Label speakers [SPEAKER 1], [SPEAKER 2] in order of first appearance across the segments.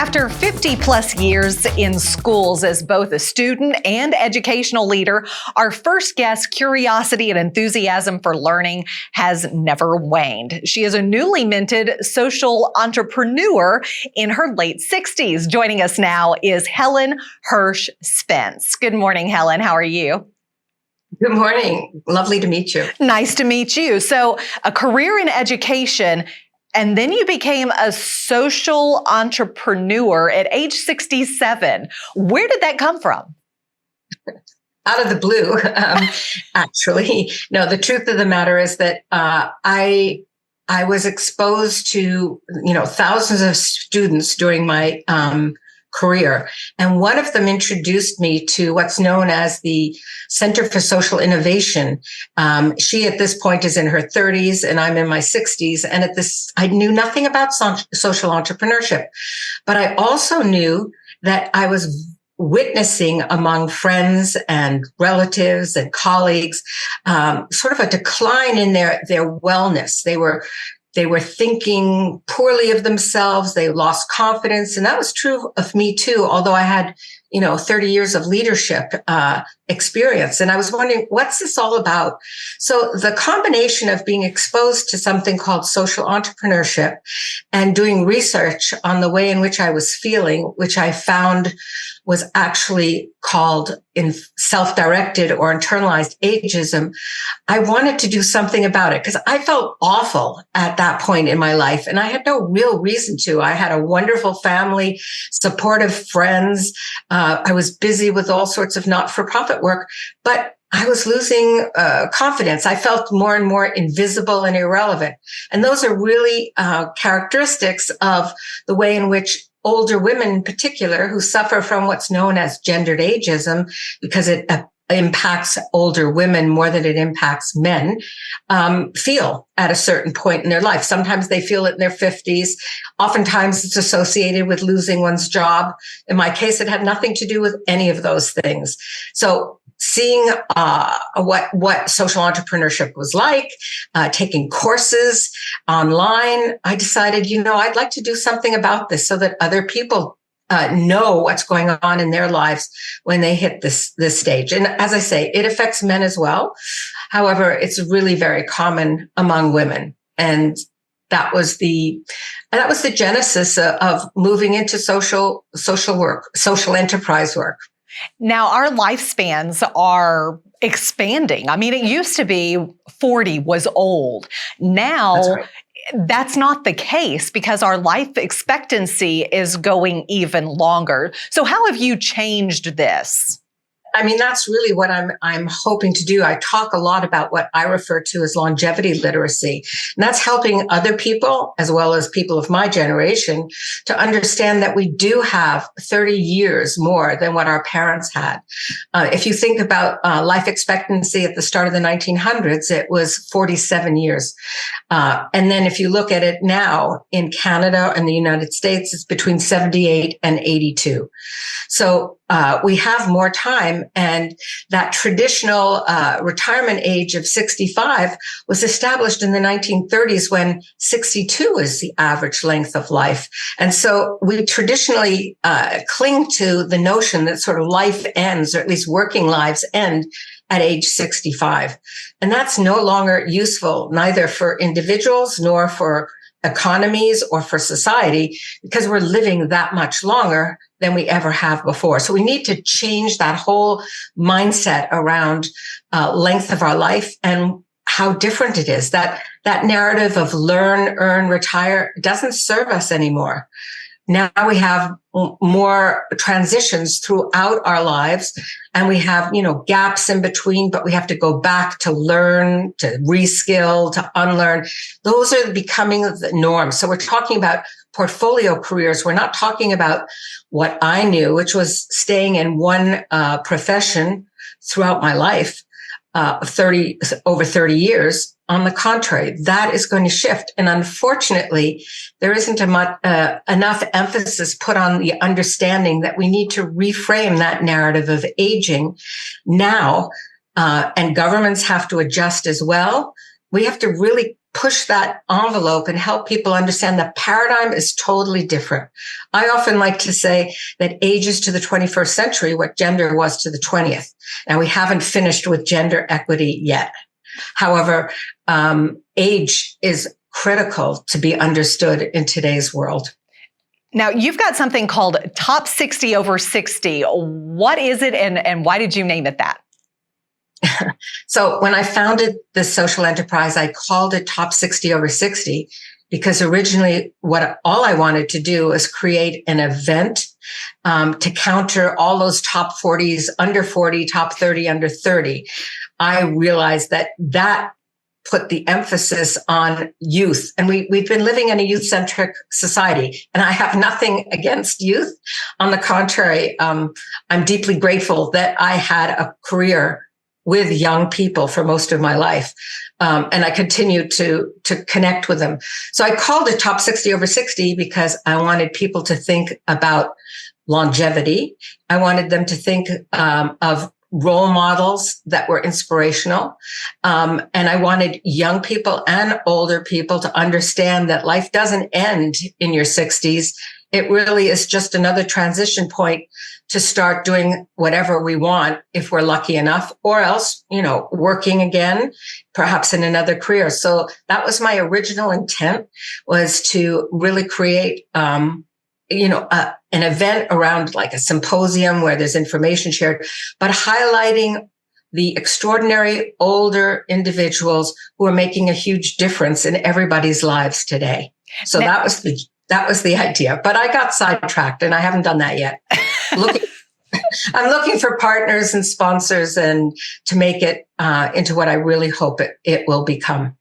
[SPEAKER 1] After 50 plus years in schools as both a student and educational leader, our first guest's curiosity and enthusiasm for learning has never waned. She is a newly minted social entrepreneur in her late 60s. Joining us now is Helen Hirsh Spence. Good morning, Helen. How are you?
[SPEAKER 2] Good morning. Lovely to meet you.
[SPEAKER 1] Nice to meet you. So, a career in education, and then you became a social entrepreneur at age 67. Where did that come from?
[SPEAKER 2] Out of the blue, actually. No, the truth of the matter is that I was exposed to, thousands of students during my career. And one of them introduced me to what's known as the Center for Social Innovation. She at this point is in her 30s and I'm in my 60s. And I knew nothing about social entrepreneurship, but I also knew that I was witnessing among friends and relatives and colleagues, sort of a decline in their wellness. They were thinking poorly of themselves. They lost confidence. And that was true of me too, although I had, 30 years of leadership experience. And I was wondering, what's this all about? So the combination of being exposed to something called social entrepreneurship and doing research on the way in which I was feeling, which I found was actually called in self-directed or internalized ageism, I wanted to do something about it because I felt awful at that point in my life. And I had no real reason to. I had a wonderful family, supportive friends. I was busy with all sorts of not-for-profit work, but I was losing confidence. I felt more and more invisible and irrelevant. And those are really characteristics of the way in which older women in particular who suffer from what's known as gendered ageism, because it impacts older women more than it impacts men, feel at a certain point in their life. Sometimes they feel it in their 50s. Oftentimes it's associated with losing one's job. In my case, it had nothing to do with any of those things. So seeing what social entrepreneurship was like, taking courses online, I decided, I'd like to do something about this so that other people know what's going on in their lives when they hit this stage. And as I say, it affects men as well. However, it's really very common among women. And that was the genesis of moving into social work, social enterprise work.
[SPEAKER 1] Now, our lifespans are expanding. I mean, it used to be 40 was old. Now,
[SPEAKER 2] That's right.
[SPEAKER 1] That's not the case because our life expectancy is going even longer. So how have you changed this?
[SPEAKER 2] I mean, that's really what I'm hoping to do. I talk a lot about what I refer to as longevity literacy. And that's helping other people, as well as people of my generation, to understand that we do have 30 years more than what our parents had. If you think about life expectancy at the start of the 1900s, it was 47 years. And then if you look at it now in Canada and the United States, it's between 78 and 82. So we have more time, and that traditional retirement age of 65 was established in the 1930s when 62 is the average length of life. And so we traditionally cling to the notion that sort of life ends, or at least working lives end at age 65. And that's no longer useful, neither for individuals nor for economies or for society, because we're living that much longer than we ever have before. So we need to change that whole mindset around length of our life and how different it is. That narrative of learn, earn, retire doesn't serve us anymore. Now we have more transitions throughout our lives, and we have, gaps in between, but we have to go back to learn, to reskill, to unlearn. Those are becoming the norm. So we're talking about portfolio careers. We're not talking about what I knew, which was staying in one profession throughout my life, over 30 years. On the contrary, that is going to shift. And unfortunately, there isn't enough emphasis put on the understanding that we need to reframe that narrative of aging now, and governments have to adjust as well. We have to really push that envelope and help people understand the paradigm is totally different. I often like to say that age is to the 21st century what gender was to the 20th. And we haven't finished with gender equity yet. However, age is critical to be understood in today's world.
[SPEAKER 1] Now, you've got something called Top 60 over 60. What is it, and why did you name it that?
[SPEAKER 2] So when I founded this social enterprise, I called it Top 60 over 60 because originally all I wanted to do was create an event to counter all those top 40s, under 40, top 30, under 30. I realized that put the emphasis on youth. And we've been living in a youth-centric society. And I have nothing against youth. On the contrary, I'm deeply grateful that I had a career with young people for most of my life. And I continue to connect with them. So I called it Top 60 over 60 because I wanted people to think about longevity. I wanted them to think of role models that were inspirational. And I wanted young people and older people to understand that life doesn't end in your 60s. It really is just another transition point to start doing whatever we want if we're lucky enough, or else, working again, perhaps in another career. So that was my original intent, was to really create, an event around like a symposium where there's information shared, but highlighting the extraordinary older individuals who are making a huge difference in everybody's lives today. So that was the idea, but I got sidetracked and I haven't done that yet. I'm looking for partners and sponsors and to make it into what I really hope it will become.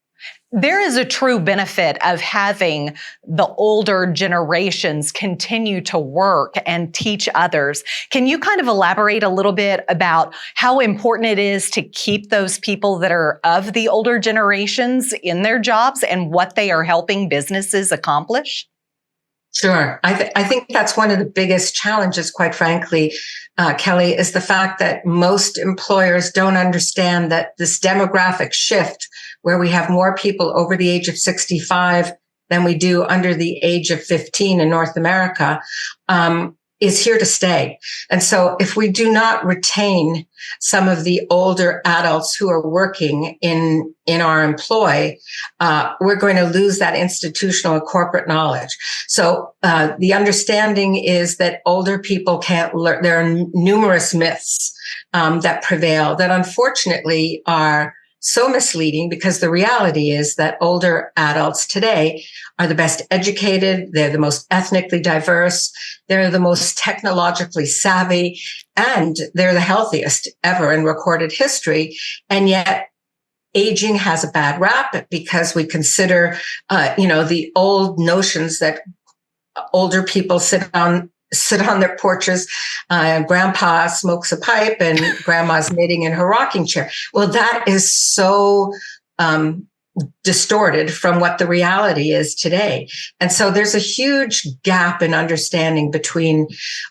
[SPEAKER 1] There is a true benefit of having the older generations continue to work and teach others. Can you kind of elaborate a little bit about how important it is to keep those people that are of the older generations in their jobs and what they are helping businesses accomplish?
[SPEAKER 2] Sure. I think that's one of the biggest challenges, quite frankly, Kelli, is the fact that most employers don't understand that this demographic shift where we have more people over the age of 65 than we do under the age of 15 in North America, is here to stay. And so if we do not retain some of the older adults who are working in our employ, we're going to lose that institutional and corporate knowledge. So the understanding is that older people can't learn. There are numerous myths that prevail that unfortunately are so misleading, because the reality is that older adults today are the best educated, they're the most ethnically diverse, they're the most technologically savvy, and they're the healthiest ever in recorded history. And yet aging has a bad rap because we consider, the old notions that older people sit on their porches, grandpa smokes a pipe and grandma's knitting in her rocking chair. Well, that is so distorted from what the reality is today. And so there's a huge gap in understanding between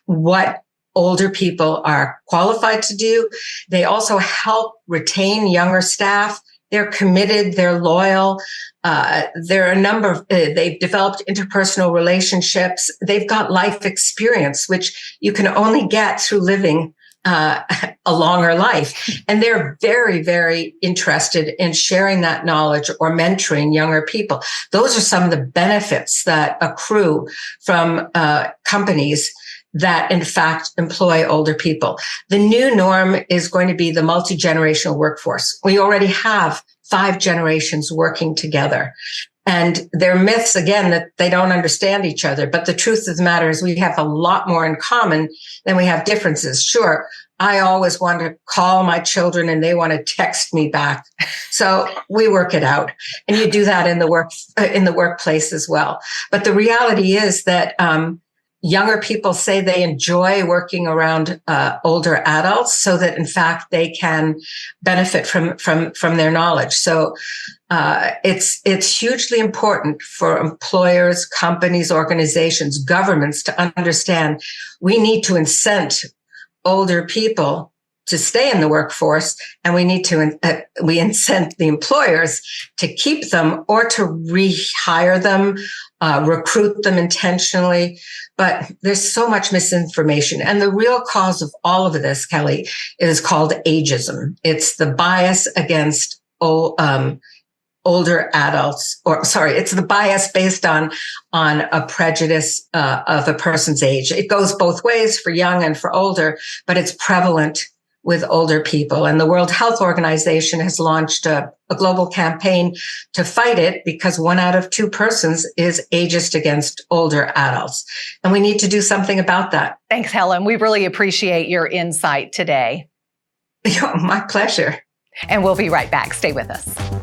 [SPEAKER 2] what older people are qualified to do. They also help retain younger staff. They're committed, they're loyal. There are a number of, they've developed interpersonal relationships. They've got life experience, which you can only get through living a longer life. And they're very, very interested in sharing that knowledge or mentoring younger people. Those are some of the benefits that accrue from companies that in fact employ older people. The new norm is going to be the multi-generational workforce. We already have 5 generations working together. And there are myths, again, that they don't understand each other. But the truth of the matter is we have a lot more in common than we have differences. Sure, I always want to call my children and they want to text me back. So we work it out. And you do that in the workplace as well. But the reality is that younger people say they enjoy working around older adults so that, in fact, they can benefit from their knowledge. So it's hugely important for employers, companies, organizations, governments to understand we need to incent older people to stay in the workforce, and we need to we incent the employers to keep them or to rehire them, recruit them intentionally. But there's so much misinformation, and the real cause of all of this, Kelly, is called ageism. It's the bias against older adults, it's the bias based on a prejudice of a person's age. It goes both ways for young and for older, but it's prevalent with older people. And the World Health Organization has launched a global campaign to fight it, because 1 out of 2 persons is ageist against older adults. And we need to do something about that.
[SPEAKER 1] Thanks, Helen. We really appreciate your insight today.
[SPEAKER 2] My pleasure.
[SPEAKER 1] And we'll be right back. Stay with us.